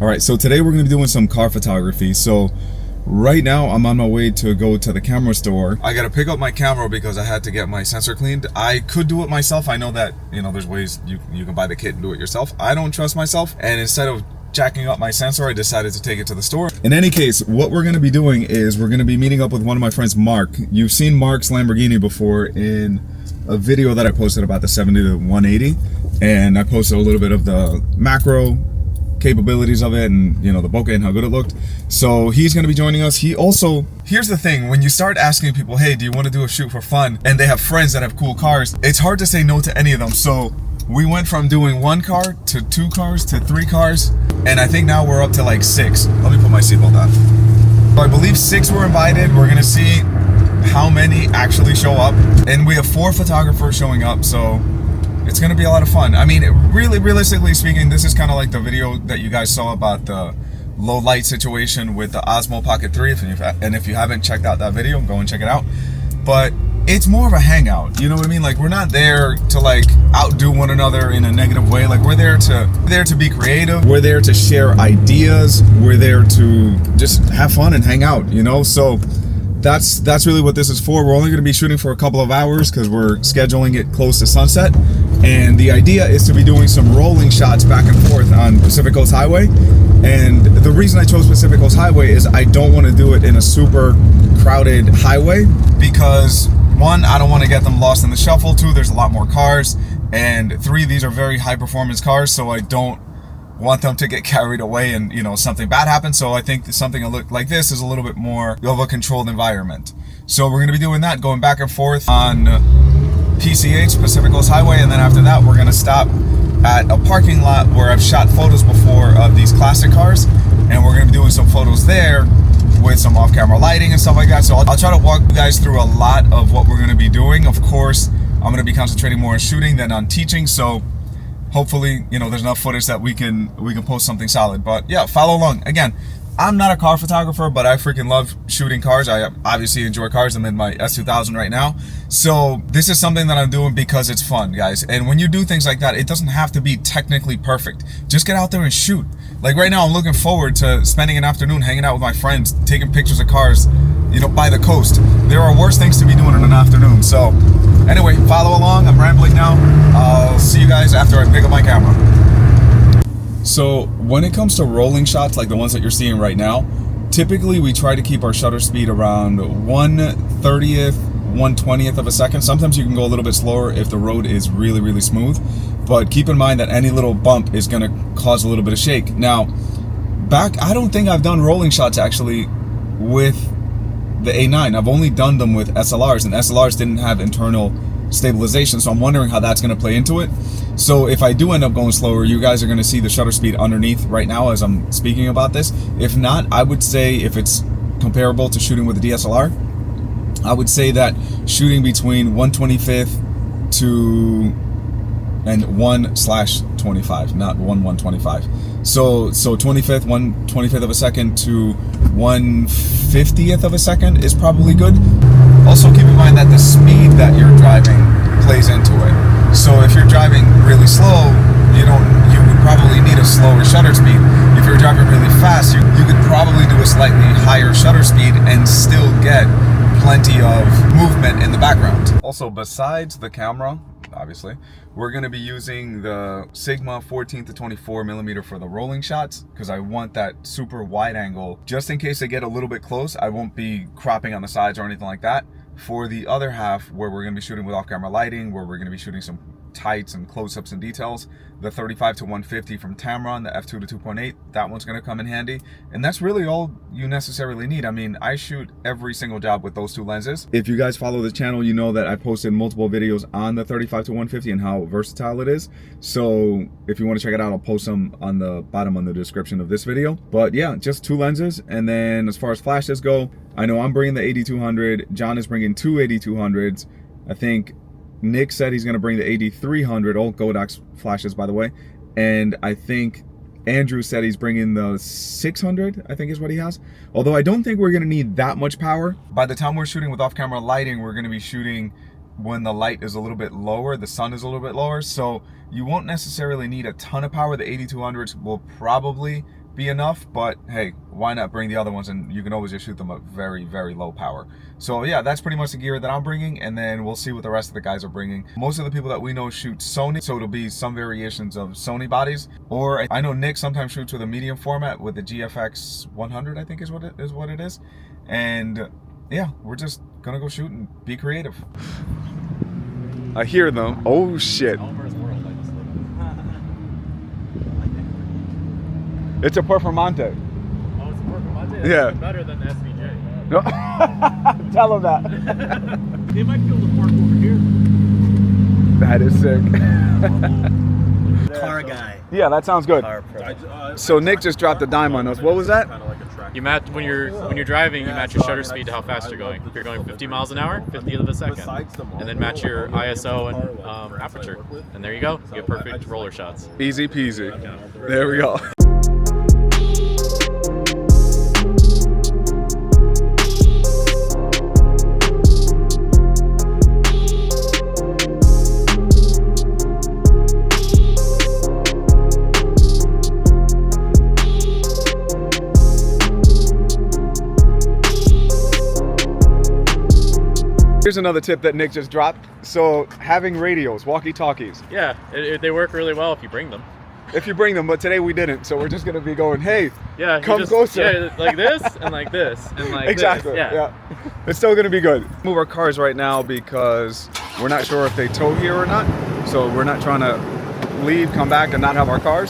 All right, so today we're gonna be doing some car photography. So right now I'm on my way to go to the camera store. I gotta pick up my camera because I had to get my sensor cleaned. I could do it myself. I know that, there's ways you can buy the kit and do it yourself. I don't trust myself, and instead of jacking up my sensor, I decided to take it to the store. In any case, what we're gonna be doing is we're gonna be meeting up with one of my friends, Mark. You've seen Mark's Lamborghini before in a video that I posted about the 70 to 180, and I posted a little bit of the macro capabilities of it and the bokeh and how good it looked. So he's going to be joining us. He also, here's the thing, when you start asking people, hey, do you want to do a shoot for fun, and they have friends that have cool cars, it's hard to say no to any of them. So we went from doing one car to 2 cars to 3 cars, and I think now we're up to like 6. Let me put my seatbelt on. So I believe 6 were invited. We're going to see how many actually show up, and we have 4 photographers showing up, so it's going to be a lot of fun. I mean, really, realistically speaking, this is kind of like the video that you guys saw about the low light situation with the Osmo Pocket 3. And if you haven't checked out that video, go and check it out. But it's more of a hangout, you know what I mean? Like, we're not there to like outdo one another in a negative way. Like, we're there to be creative. We're there to share ideas. We're there to just have fun and hang out, So that's really what this is for. We're only going to be shooting for a couple of hours because we're scheduling it close to sunset. And the idea is to be doing some rolling shots back and forth on Pacific Coast Highway. And the reason I chose Pacific Coast Highway is I don't want to do it in a super crowded highway because 1, I don't want to get them lost in the shuffle. 2, there's a lot more cars. And 3, these are very high performance cars, so I don't want them to get carried away and something bad happens. So I think something like this is a little bit more of a controlled environment. So we're going to be doing that, going back and forth on PCH, Pacific Coast Highway, and then after that we're going to stop at a parking lot where I've shot photos before of these classic cars, and we're going to be doing some photos there with some off-camera lighting and stuff like that. So I'll try to walk you guys through a lot of what we're going to be doing. Of course, I'm going to be concentrating more on shooting than on teaching, so hopefully, there's enough footage that we can post something solid. But yeah, follow along. Again, I'm not a car photographer, but I freaking love shooting cars. I obviously enjoy cars. I'm in my S2000 right now. So this is something that I'm doing because it's fun, guys. And when you do things like that, it doesn't have to be technically perfect. Just get out there and shoot. Like right now, I'm looking forward to spending an afternoon hanging out with my friends, taking pictures of cars, by the coast. There are worse things to be doing in an afternoon. So anyway, follow along. I'm rambling now. I'll see you guys after I pick up my camera. So when it comes to rolling shots like the ones that you're seeing right now, typically we try to keep our shutter speed around 1/30th, 1/20th of a second. Sometimes you can go a little bit slower if the road is really, really smooth. But keep in mind that any little bump is going to cause a little bit of shake. Now, I don't think I've done rolling shots actually with the A9. I've only done them with SLRs, and SLRs didn't have internal stabilization, so I'm wondering how that's going to play into it. So if I do end up going slower, you guys are going to see the shutter speed underneath right now as I'm speaking about this. If not, I would say if it's comparable to shooting with a DSLR, I would say that shooting between 1/25th and 1/25, not 1/125. So 25th, 1/25th of a second to 1/50th of a second is probably good. Also keep in mind that the speed that you're driving plays into it. So if you're driving really slow, you would probably need a slower shutter speed. If you're driving really fast, you could probably do a slightly higher shutter speed and still get plenty of movement in the background. Also, besides the camera, obviously, we're going to be using the Sigma 14 to 24 millimeter for the rolling shots because I want that super wide angle. Just in case they get a little bit close, I won't be cropping on the sides or anything like that. For the other half, where we're going to be shooting with off-camera lighting, where we're going to be shooting some tights and close-ups and details, the 35 to 150 from Tamron, the f2 to 2.8, that one's going to come in handy. And that's really all you necessarily need. I mean, I shoot every single job with those 2 lenses. If you guys follow the channel, you know that I posted multiple videos on the 35 to 150 and how versatile it is. So if you want to check it out, I'll post them on the bottom on the description of this video. But yeah, just 2 lenses. And then as far as flashes go, I know I'm bringing the 8200. John is bringing 2 8200s. I think Nick said he's going to bring the 8300, all Godox flashes, by the way. And I think Andrew said he's bringing the 600, I think is what he has. Although I don't think we're going to need that much power. By the time we're shooting with off-camera lighting, we're going to be shooting when the light is a little bit lower, the sun is a little bit lower. So you won't necessarily need a ton of power. The 8200s will probably be enough, but hey, why not bring the other ones, and you can always just shoot them at very, very low power. So yeah, that's pretty much the gear that I'm bringing, and then we'll see what the rest of the guys are bringing. Most of the people that we know shoot Sony, so it'll be some variations of Sony bodies, or I know Nick sometimes shoots with a medium format with the GFX 100, I think is what it is. And yeah, we're just gonna go shoot and be creative. I hear them. Oh shit. It's a Performante. Oh, it's a Performante? Yeah. It's better than the SVJ. No. Tell them that. They might be able to park over here. That is sick. Car guy. Yeah, that sounds good. Car pro. So Nick just dropped a dime on us. What was that? You match when you're driving. You match your shutter speed to how fast you're going. If you're going 50 miles an hour, 50th of a second, and then match your ISO and aperture. And there you go. You get perfect roller shots. Easy peasy. There we go. Here's another tip that Nick just dropped. So having radios, walkie-talkies. Yeah, they work really well if you bring them. If you bring them, but today we didn't, so we're just gonna be going, hey, yeah, come closer. Yeah, like this and like this and like exactly. this. Yeah. It's still gonna be good. Move our cars right now because we're not sure if they tow here or not. So we're not trying to leave, come back, and not have our cars.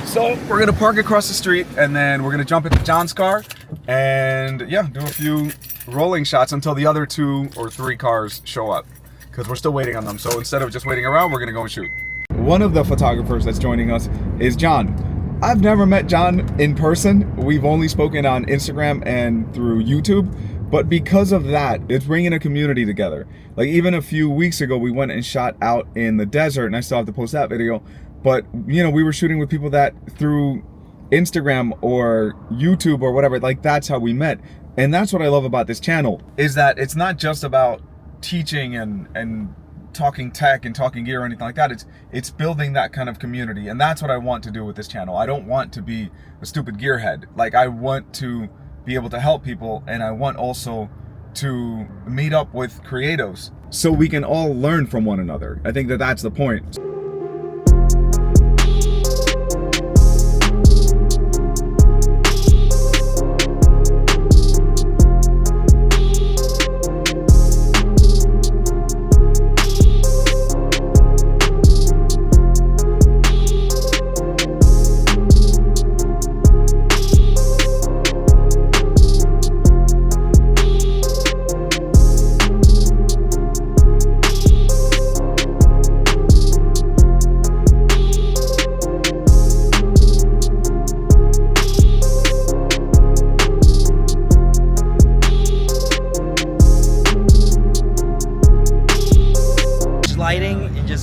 So we're gonna park across the street, and then we're gonna jump into John's car, and yeah, do a few rolling shots until the other 2 or 3 cars show up, because we're still waiting on them. So instead of just waiting around, we're gonna go and shoot. One of the photographers that's joining us is John. I've never met John in person. We've only spoken on Instagram and through YouTube, but because of that, it's bringing a community together. Like even a few weeks ago, we went and shot out in the desert, and I still have to post that video, but you know, we were shooting with people that through Instagram or YouTube or whatever, like that's how we met. And that's what I love about this channel, is that it's not just about teaching and talking tech and talking gear or anything like that. It's building that kind of community, and that's what I want to do with this channel. I don't want to be a stupid gearhead. Like I want to be able to help people, and I want also to meet up with creatives so we can all learn from one another. I think that that's the point.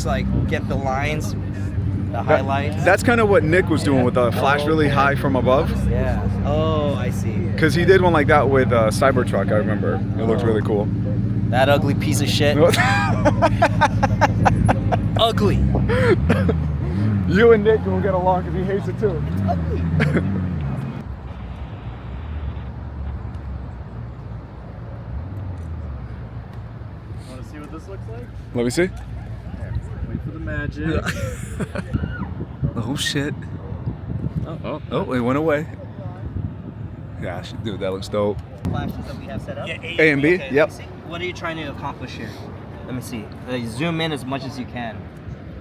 Like get the lines, the highlights. That's kind of what Nick was doing with the flash really high from above. Yeah. Oh, I see. Because he did one like that with Cybertruck, I remember. It looked really cool. That ugly piece of shit. Ugly. You and Nick will get along because he hates it too. It's ugly. Want to see what this looks like? Let me see. Wait for the magic. Oh shit. Oh, it went away. Gosh, dude, that looks dope. Flashes that we have set up? Yeah, A and B, Okay, yep. What are you trying to accomplish here? Let me see. Zoom in as much as you can.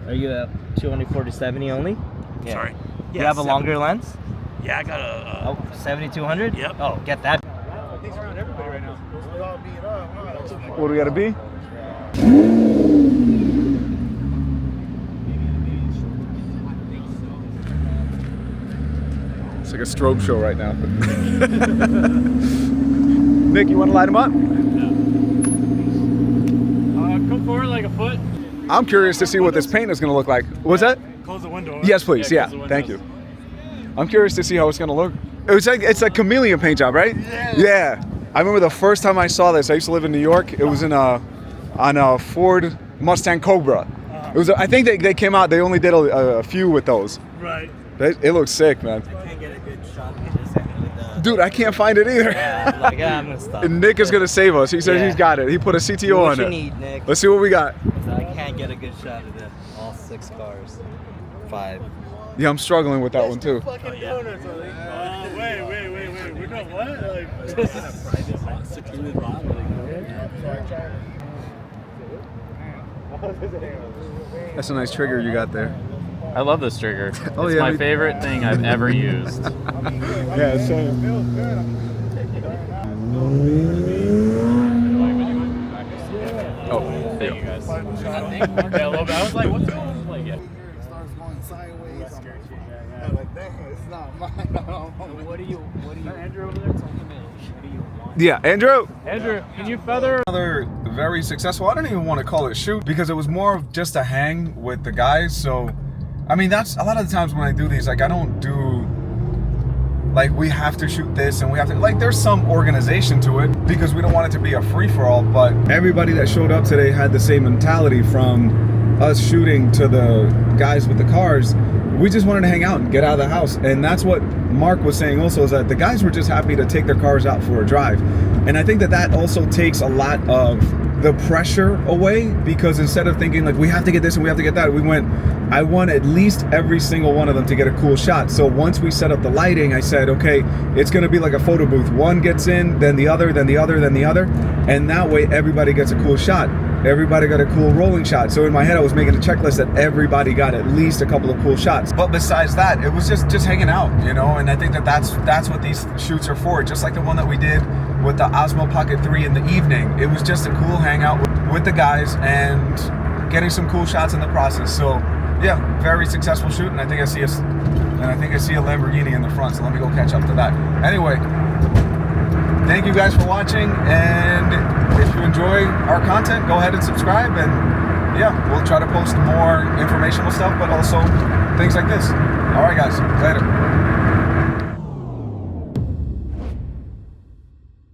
Are you at 240/70 only? Yeah. Sorry. You have a longer lens? Yeah, I got a. 7200? Yep. Oh, get that. Things around everybody right now. What do we gotta be? It's like a strobe show right now. Nick, you want to light him up? Come forward like a foot. I'm curious to see what this paint is going to look like. What's that? Close the window. Yes, please. Yeah, close the thank windows. you. I'm curious to see how it's going to look. It's like chameleon paint job, right? Yeah. I remember the first time I saw this. I used to live in New York. It was on a Ford Mustang Cobra. It was. I think they came out. They only did a few with those. Right. It looks sick, man. I can't get a good Dude, I can't find it either. Yeah, I'm like, I'm gonna stop. And Nick is gonna save us. He says Yeah. he's got it. He put a CTO What on you it. need, Nick? Let's see what we got. So I can't get a good shot of them. All 6 cars. 5. Yeah, I'm struggling with that one too. Fucking donuts. Wait. We're doing what? That's a nice trigger you got there. I love this trigger. Oh, It's yeah, my me- favorite thing I've ever used. Yeah, so. Oh, thank you guys. Yeah, a little bit. I was like, what's going on? Like, yeah. Starts going sideways. I'm like, dang, it's not mine. What do you Andrew over there? What do you want? Yeah, Andrew. Andrew, can you feather? Another very successful, I don't even want to call it shoot because it was more of just a hang with the guys. So, I mean, that's a lot of the times when I do these, like I don't do like we have to shoot this and we have to, like there's some organization to it because we don't want it to be a free-for-all, but everybody that showed up today had the same mentality from us shooting to the guys with the cars. We just wanted to hang out and get out of the house. And that's what Mark was saying also, is that the guys were just happy to take their cars out for a drive. And I think that that also takes a lot of the pressure away, because instead of thinking like we have to get this and we have to get that, we went, I want at least every single one of them to get a cool shot. So once we set up the lighting, I said, okay, it's gonna be like a photo booth. One gets in, then the other, then the other, then the other. And that way everybody gets a cool shot. Everybody got a cool rolling shot. So in my head, I was making a checklist that everybody got at least a couple of cool shots. But besides that, it was just hanging out, you know? And I think that that's what these shoots are for. Just like the one that we did with the Osmo Pocket 3 in the evening. It was just a cool hangout with the guys and getting some cool shots in the process. So yeah, very successful shoot. And I think I see a Lamborghini in the front. So let me go catch up to that. Anyway, thank you guys for watching, and if you enjoy our content, go ahead and subscribe, and yeah, we'll try to post more informational stuff, but also things like this. All right, guys, later.